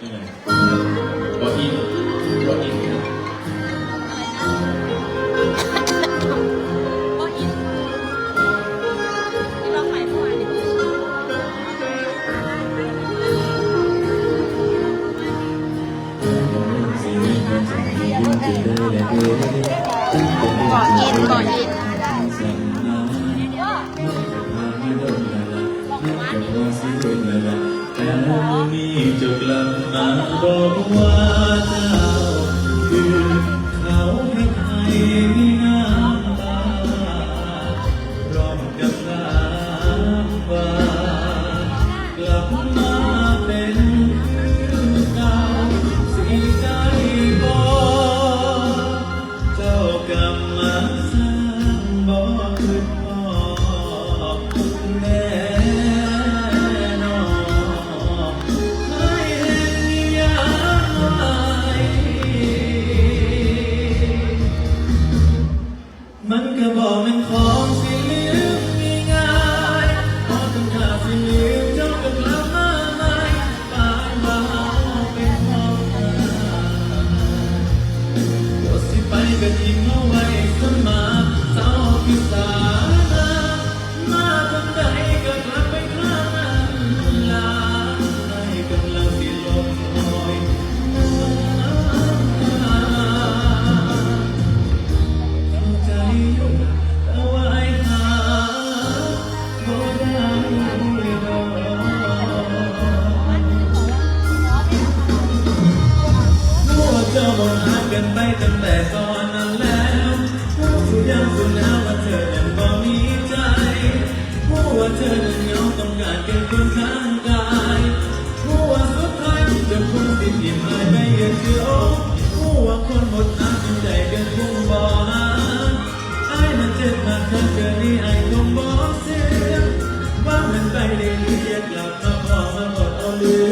ยังไงบออินบออินโออินที่เราขายเมื่อวานก่ออินก่ออินนี่จะกลับมาบอกว่าเจ้าคือเขาให้ใครไม่น่ามาร้องกับน้ำฟ้ากลับมาเป็นคือเก่าสีใจบอกเจ้ากำมาสร้างบอกคืนบอกแน่มันก็บอกมันของสิลืมง่ายๆพอต้องขาดสิลืมเจ้าก็กลับมาใหม่ปานว่าเป็นของเธอตัวสิไปก็ทิ้งเอาไว้เสมอเศร้าพิสามาทำใดก็กลับไปครั้งนั้นลาให้กำลังสิลมหอยใจอยู่แต่ว่าไอ้หาบ่ได้ดอกพวกเจ้าบ่หากันไปตั้งแต่ตอนนั้นแล้วสุดยังสุดแล้วว่าเธอยังบ่มีใจผู้ว่าเธอนั้นเหงาต้องการเก็บคนข้างกายผู้ว่าสุดท้ายจะคงสิ้นยิ้มหายไปอย่างเชื่อผู้ว่าคนหมดทางจิตใจกันคงบ่หามันเจ็บมาทั้งเกินนี้ไอ้คงบอกเสียว่ามันไปได้เรียกกลับมาพอมาหมดเอาลื